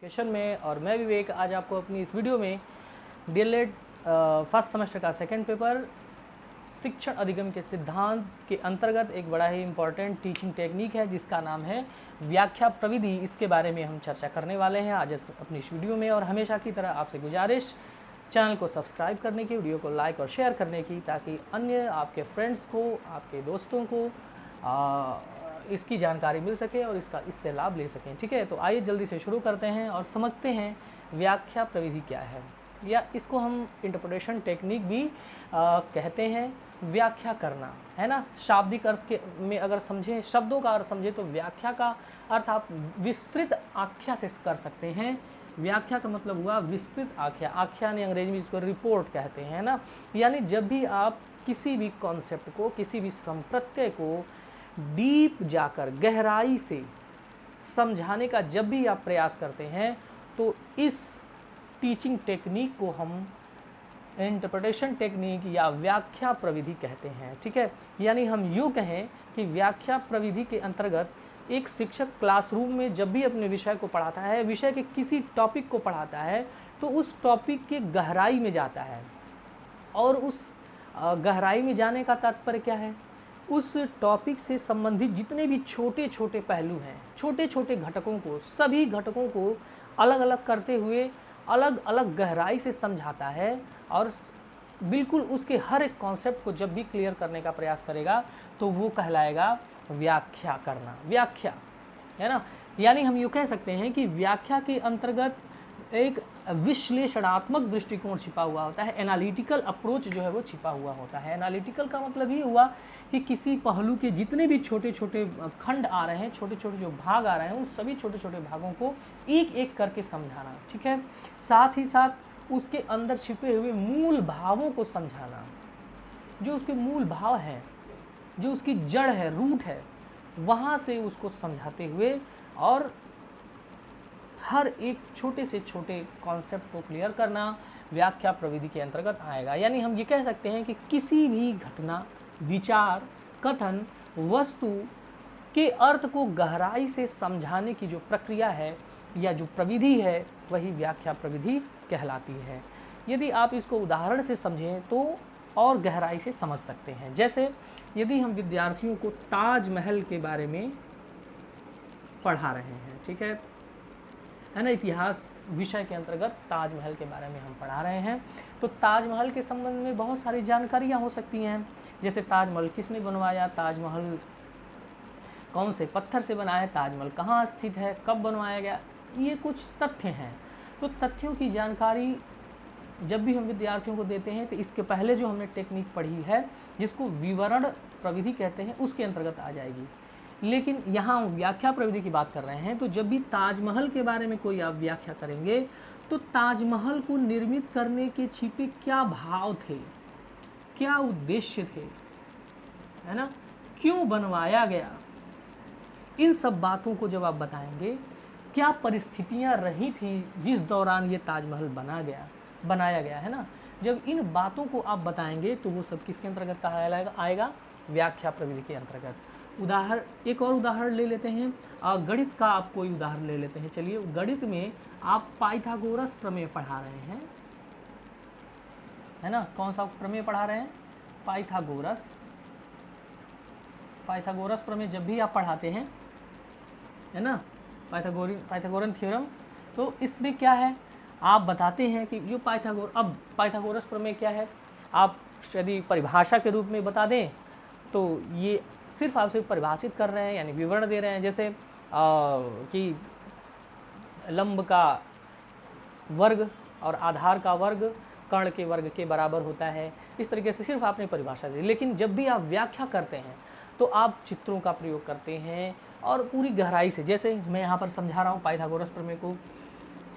Education में। और मैं विवेक आज आपको अपनी इस वीडियो में डीएलएड फर्स्ट सेमेस्टर का सेकंड पेपर शिक्षण अधिगम के सिद्धांत के अंतर्गत एक बड़ा ही इम्पॉर्टेंट टीचिंग टेक्निक है जिसका नाम है व्याख्या प्रविधि। इसके बारे में हम चर्चा करने वाले हैं आज अपनी इस वीडियो में। और हमेशा की तरह आपसे गुजारिश, चैनल को सब्सक्राइब करने की, वीडियो को लाइक और शेयर करने की, ताकि अन्य आपके फ्रेंड्स को, आपके दोस्तों को इसकी जानकारी मिल सके और इससे लाभ ले सकें। ठीक है, तो आइए जल्दी से शुरू करते हैं और समझते हैं व्याख्या प्रविधि क्या है, या इसको हम इंटरप्रिटेशन टेक्निक भी कहते हैं। व्याख्या करना है ना, शाब्दिक अर्थ के में अगर समझें, शब्दों का अर्थ समझें तो व्याख्या का अर्थ आप विस्तृत आख्या से कर सकते हैं। व्याख्या का मतलब हुआ विस्तृत आख्या। आख्या ने अंग्रेजी में इसको रिपोर्ट कहते हैं ना, यानी जब भी आप किसी भी कॉन्सेप्ट को, किसी भी संप्रत्यय को डीप जाकर गहराई से समझाने का जब भी आप प्रयास करते हैं तो इस टीचिंग टेक्निक को हम इंटरप्रिटेशन टेक्निक या व्याख्या प्रविधि कहते हैं। ठीक है, यानी हम यूँ कहें कि व्याख्या प्रविधि के अंतर्गत एक शिक्षक क्लासरूम में जब भी अपने विषय को पढ़ाता है, विषय के किसी टॉपिक को पढ़ाता है, तो उस टॉपिक के गहराई में जाता है। और उस गहराई में जाने का तात्पर्य क्या है? उस टॉपिक से संबंधित जितने भी छोटे छोटे पहलू हैं, छोटे छोटे घटकों को, सभी घटकों को अलग अलग करते हुए अलग अलग गहराई से समझाता है। और बिल्कुल उसके हर एक कॉन्सेप्ट को जब भी क्लियर करने का प्रयास करेगा तो वो कहलाएगा व्याख्या करना। व्याख्या है ना, यानी हम यूँ कह सकते हैं कि व्याख्या के अंतर्गत एक विश्लेषणात्मक दृष्टिकोण छिपा हुआ होता है। एनालिटिकल अप्रोच जो है वो छिपा हुआ होता है। एनालिटिकल का मतलब ये हुआ कि किसी पहलू के जितने भी छोटे छोटे खंड आ रहे हैं, छोटे छोटे जो भाग आ रहे हैं, उन सभी छोटे छोटे भागों को एक एक करके समझाना। ठीक है, साथ ही साथ उसके अंदर छिपे हुए मूल भावों को समझाना। जो उसके मूल भाव हैं, जो उसकी जड़ है, रूट है, वहाँ से उसको समझाते हुए और हर एक छोटे से छोटे कॉन्सेप्ट को क्लियर करना व्याख्या प्रविधि के अंतर्गत आएगा। यानी हम ये कह सकते हैं कि किसी भी घटना, विचार, कथन, वस्तु के अर्थ को गहराई से समझाने की जो प्रक्रिया है या जो प्रविधि है, वही व्याख्या प्रविधि कहलाती है। यदि आप इसको उदाहरण से समझें तो और गहराई से समझ सकते हैं। जैसे यदि हम विद्यार्थियों को ताजमहल के बारे में पढ़ा रहे हैं, ठीक है ना, इतिहास विषय के अंतर्गत ताजमहल के बारे में हम पढ़ा रहे हैं, तो ताजमहल के संबंध में बहुत सारी जानकारियाँ हो सकती हैं। जैसे ताजमहल किसने बनवाया, ताजमहल कौन से पत्थर से बना है, ताजमहल कहाँ स्थित है, कब बनवाया गया, ये कुछ तथ्य हैं। तो तथ्यों की जानकारी जब भी हम विद्यार्थियों को देते हैं तो इसके पहले जो हमने टेक्निक पढ़ी है जिसको विवरण प्रविधि कहते हैं, उसके अंतर्गत आ जाएगी। लेकिन यहाँ हम व्याख्या प्रविधि की बात कर रहे हैं, तो जब भी ताजमहल के बारे में कोई आप व्याख्या करेंगे तो ताजमहल को निर्मित करने के छिपे क्या भाव थे, क्या उद्देश्य थे, है ना, क्यों बनवाया गया, इन सब बातों को जब आप बताएंगे, क्या परिस्थितियां रही थी जिस दौरान ये ताजमहल बनाया गया है ना, जब इन बातों को आप बताएंगे तो वो सब किसके अंतर्गत कहा आएगा, व्याख्या प्रविधि के अंतर्गत। एक और उदाहरण ले लेते हैं, गणित का आप कोई उदाहरण ले लेते हैं। चलिए, गणित में आप पाइथागोरस प्रमेय पढ़ा रहे हैं, है ना, कौन सा प्रमेय पढ़ा रहे हैं, पाइथागोरस प्रमेय जब भी आप पढ़ाते हैं, है ना, पाइथागोरन थ्योरम, तो इसमें क्या है, आप बताते हैं कि ये पाइथागोरस प्रमेय क्या है। आप यदि परिभाषा के रूप में बता दें तो ये सिर्फ आपसे परिभाषित कर रहे हैं, यानी विवरण दे रहे हैं। जैसे कि लंब का वर्ग और आधार का वर्ग कर्ण के वर्ग के बराबर होता है, इस तरीके से सिर्फ आपने परिभाषा दी। लेकिन जब भी आप व्याख्या करते हैं तो आप चित्रों का प्रयोग करते हैं और पूरी गहराई से, जैसे मैं यहाँ पर समझा रहा हूँ पाइथागोरस प्रमेय को,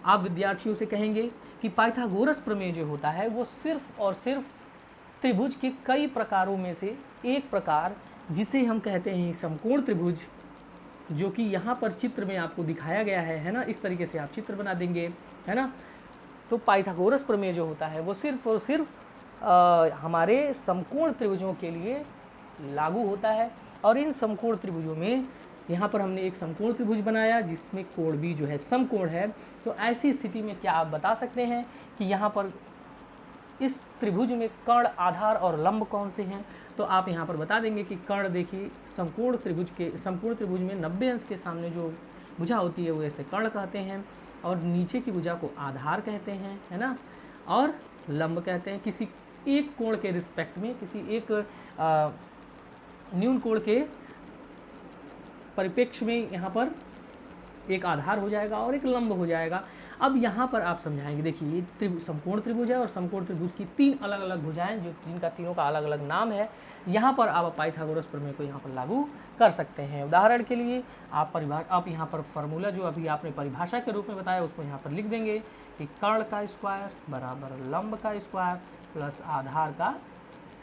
आप विद्यार्थियों से कहेंगे कि पाइथागोरस प्रमेय जो होता है वो सिर्फ और सिर्फ त्रिभुज के कई प्रकारों में से एक प्रकार, जिसे हम कहते हैं समकोण त्रिभुज, जो कि यहाँ पर चित्र में आपको दिखाया गया है ना, इस तरीके से आप चित्र बना देंगे, है ना। तो पाइथागोरस प्रमेय जो होता है वो सिर्फ और सिर्फ हमारे समकोण त्रिभुजों के लिए लागू होता है। और इन समकोण त्रिभुजों में यहाँ पर हमने एक समकोण त्रिभुज बनाया जिसमें कोण भी जो है समकोण है। तो ऐसी स्थिति में क्या आप बता सकते हैं कि यहाँ पर इस त्रिभुज में कर्ण, आधार और लंब कौन से हैं? तो आप यहाँ पर बता देंगे कि कर्ण देखिए समकोण त्रिभुज में 90 अंश के सामने जो भुजा होती है वो ऐसे कर्ण कहते हैं, और नीचे की भुजा को आधार कहते हैं, है ना, और लंब कहते हैं। किसी एक कोण के रिस्पेक्ट में, किसी एक न्यून कोण के परिप्रेक्ष्य में यहाँ पर एक आधार हो जाएगा और एक लंब हो जाएगा। अब यहाँ पर आप समझाएंगे, देखिए ये समकोण त्रिभुज है और समकोण त्रिभुज की 3 अलग अलग भुजाएं जो जिनका तीनों का अलग अलग नाम है। यहाँ पर आप पाइथागोरस प्रमेय को यहाँ पर लागू कर सकते हैं। उदाहरण के लिए आप यहाँ पर फार्मूला जो अभी आपने परिभाषा के रूप में बताया उसको यहाँ पर लिख देंगे कि कर्ण का स्क्वायर बराबर लंब का स्क्वायर प्लस आधार का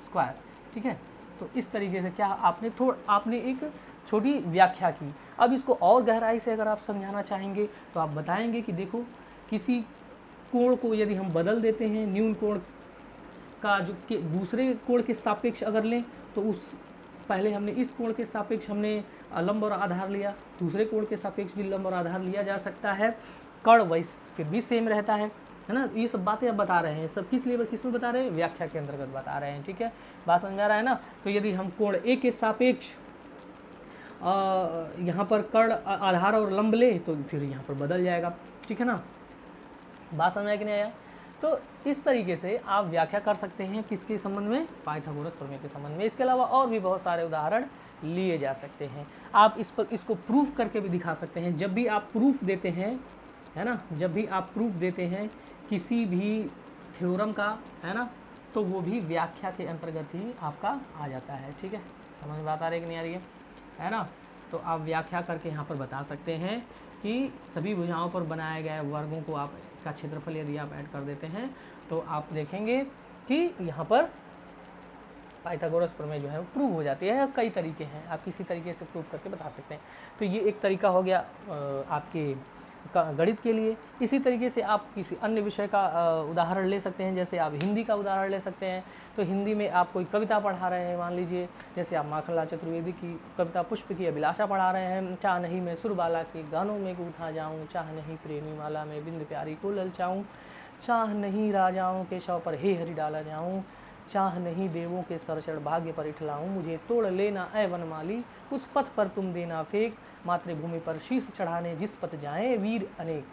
स्क्वायर। ठीक है, तो इस तरीके से क्या आपने एक छोटी व्याख्या की। अब इसको और गहराई से अगर आप समझाना चाहेंगे तो आप बताएंगे कि देखो किसी कोण को यदि हम बदल देते हैं, न्यून कोण का जो कि दूसरे कोण के सापेक्ष अगर लें तो उस पहले हमने इस कोण के सापेक्ष हमने लंब और आधार लिया, दूसरे कोण के सापेक्ष भी लंब और आधार लिया जा सकता है। कर्ण वैसे फिर भी सेम रहता है ना। ये सब बातें अब बता रहे हैं, सब किस में बता रहे हैं? व्याख्या के अंतर्गत बता रहे हैं। ठीक है, बात समझ आ रहा है ना। तो यदि हम कोण ए के सापेक्ष यहाँ पर कर्ण, आधार और लंब ले तो फिर यहाँ पर बदल जाएगा। ठीक है ना, बात समझ आया कि नहीं आया? तो इस तरीके से आप व्याख्या कर सकते हैं किसके संबंध में? पाइथागोरस प्रमेय के संबंध में। इसके अलावा और भी बहुत सारे उदाहरण लिए जा सकते हैं। आप इसको प्रूफ करके भी दिखा सकते हैं। जब भी आप प्रूफ देते हैं, है ना, जब भी आप प्रूफ देते हैं किसी भी थ्योरम का, है ना, तो वो भी व्याख्या के अंतर्गत ही आपका आ जाता है। ठीक है, समझ बात आ रही है कि नहीं आ रही है ना? तो आप व्याख्या करके यहाँ पर बता सकते हैं कि सभी भुजाओं पर बनाए गए वर्गों को आप का क्षेत्रफल यदि आप ऐड कर देते हैं तो आप देखेंगे कि यहाँ पर पाइथागोरस प्रमेय जो है वो प्रूव हो जाती है। कई तरीके हैं, आप किसी तरीके से प्रूव करके बता सकते हैं। तो ये एक तरीका हो गया आपके गणित के लिए। इसी तरीके से आप किसी अन्य विषय का उदाहरण ले सकते हैं। जैसे आप हिंदी का उदाहरण ले सकते हैं। तो हिंदी में आप कोई कविता पढ़ा रहे हैं, मान लीजिए जैसे आप माखनलाल चतुर्वेदी की कविता पुष्प की अभिलाषा पढ़ा रहे हैं। चाह नहीं मैं सुरबाला के गानों में गूंथा जाऊँ, चाह नहीं प्रेमी माला में बिंद प्यारी को ललचाऊँ, चाह नहीं राजाओं के शव पर हे हरि डाला जाऊँ, चाह नहीं देवों के सरचड़ भाग्य पर इठलाऊँ, मुझे तोड़ लेना ऐ वनमाली, उस पथ पर तुम देना फेंक, मातृभूमि पर शीश चढ़ाने जिस पथ जाएं वीर अनेक।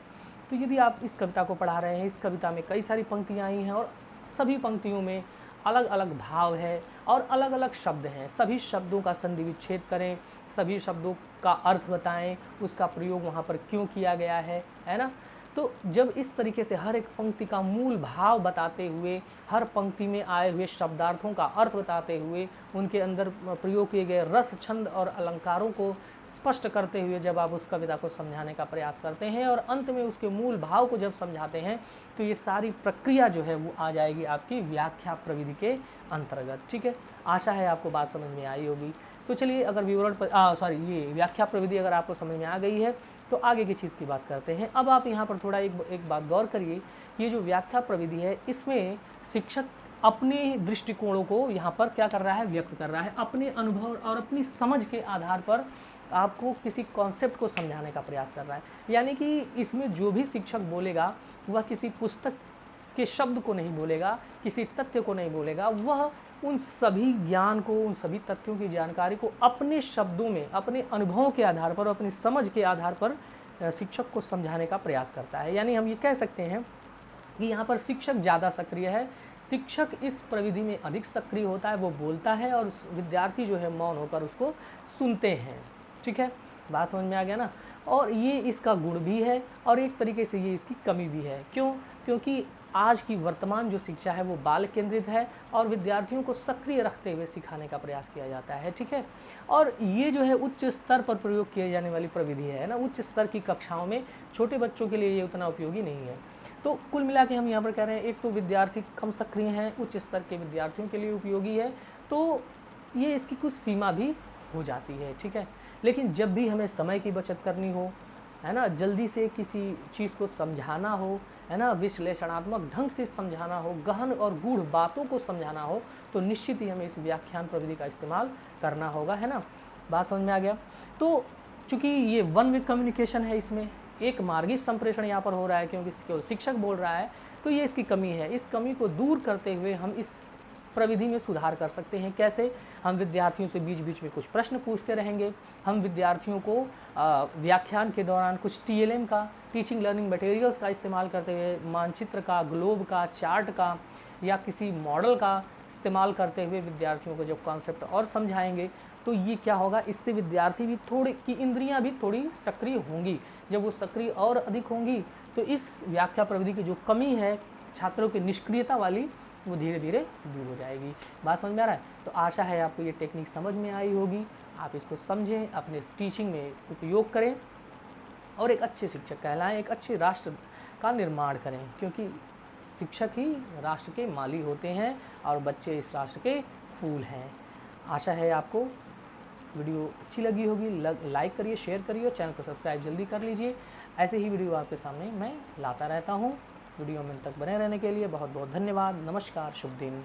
तो यदि आप इस कविता को पढ़ा रहे हैं, इस कविता में कई सारी पंक्तियाँ आई हैं और सभी पंक्तियों में अलग अलग भाव है और अलग अलग शब्द हैं। सभी शब्दों का संधि विच्छेद करें, सभी शब्दों का अर्थ बताएं, उसका प्रयोग वहाँ पर क्यों किया गया है ना। तो जब इस तरीके से हर एक पंक्ति का मूल भाव बताते हुए, हर पंक्ति में आए हुए शब्दार्थों का अर्थ बताते हुए, उनके अंदर प्रयोग किए गए रस, छंद और अलंकारों को स्पष्ट करते हुए जब आप उस कविता को समझाने का प्रयास करते हैं और अंत में उसके मूल भाव को जब समझाते हैं तो ये सारी प्रक्रिया जो है वो आ जाएगी आपकी व्याख्या प्रविधि के अंतर्गत। ठीक है, आशा है आपको बात समझ में आई होगी। तो चलिए, अगर ये व्याख्या प्रविधि अगर आपको समझ में आ गई है तो आगे की चीज़ की बात करते हैं। अब आप यहाँ पर थोड़ा एक बात गौर करिए, ये जो व्याख्या प्रविधि है इसमें शिक्षक अपने दृष्टिकोणों को यहाँ पर क्या कर रहा है? व्यक्त कर रहा है। अपने अनुभव और अपनी समझ के आधार पर आपको किसी कॉन्सेप्ट को समझाने का प्रयास कर रहा है। यानी कि इसमें जो भी शिक्षक बोलेगा वह किसी पुस्तक के शब्द को नहीं बोलेगा, किसी तथ्य को नहीं बोलेगा, वह उन सभी ज्ञान को, उन सभी तथ्यों की जानकारी को अपने शब्दों में, अपने अनुभवों के आधार पर, अपनी समझ के आधार पर शिक्षक को समझाने का प्रयास करता है। यानी हम ये कह सकते हैं कि यहाँ पर शिक्षक ज़्यादा सक्रिय है। शिक्षक इस प्रविधि में अधिक सक्रिय होता है, वो बोलता है और विद्यार्थी जो है मौन होकर उसको सुनते हैं। ठीक है, बात समझ में आ गया ना। और ये इसका गुण भी है और एक तरीके से ये इसकी कमी भी है। क्यों? क्योंकि आज की वर्तमान जो शिक्षा है वो बाल केंद्रित है और विद्यार्थियों को सक्रिय रखते हुए सिखाने का प्रयास किया जाता है। ठीक है, और ये जो है उच्च स्तर पर प्रयोग किए जाने वाली प्रविधि है ना। उच्च स्तर की कक्षाओं में छोटे बच्चों के लिए ये उतना उपयोगी नहीं है। तो कुल मिला के हम यहाँ पर कह रहे हैं, एक तो विद्यार्थी कम सक्रिय हैं, उच्च स्तर के विद्यार्थियों के लिए उपयोगी है, तो ये इसकी कुछ सीमा भी हो जाती है। ठीक है, लेकिन जब भी हमें समय की बचत करनी हो, है ना, जल्दी से किसी चीज़ को समझाना हो, है ना, विश्लेषणात्मक ढंग से समझाना हो, गहन और गूढ़ बातों को समझाना हो, तो निश्चित ही हमें इस व्याख्यान प्रविधि का इस्तेमाल करना होगा, है ना। बात समझ में आ गया। तो चूँकि ये वन वे कम्युनिकेशन है, इसमें एक मार्गी संप्रेषण यहाँ पर हो रहा है क्योंकि केवल शिक्षक बोल रहा है, तो ये इसकी कमी है। इस कमी को दूर करते हुए हम इस प्रविधि में सुधार कर सकते हैं। कैसे? हम विद्यार्थियों से बीच बीच में कुछ प्रश्न पूछते रहेंगे। हम विद्यार्थियों को व्याख्यान के दौरान कुछ TLM का, टीचिंग लर्निंग मटेरियल्स का इस्तेमाल करते हुए मानचित्र का, ग्लोब का, चार्ट का या किसी मॉडल का इस्तेमाल करते हुए विद्यार्थियों को जब कॉन्सेप्ट और समझाएंगे तो ये क्या होगा, इससे विद्यार्थी भी थोड़ी की इंद्रियां भी थोड़ी सक्रिय होंगी। जब वो सक्रिय और अधिक होंगी तो इस व्याख्या प्रविधि की जो कमी है छात्रों की निष्क्रियता वाली, वो धीरे धीरे दूर हो जाएगी। बात समझ में आ रहा है? तो आशा है आपको ये टेक्निक समझ में आई होगी। आप इसको समझें, अपने टीचिंग में उपयोग करें और एक अच्छे शिक्षक कहलाएं, एक अच्छे राष्ट्र का निर्माण करें, क्योंकि शिक्षक ही राष्ट्र के माली होते हैं और बच्चे इस राष्ट्र के फूल हैं। आशा है आपको वीडियो अच्छी लगी होगी। लाइक करिए, शेयर करिए और चैनल को सब्सक्राइब जल्दी कर लीजिए। ऐसे ही वीडियो आपके सामने मैं लाता रहता हूँ। वीडियो में तक बने रहने के लिए बहुत बहुत धन्यवाद। नमस्कार, शुभ दिन।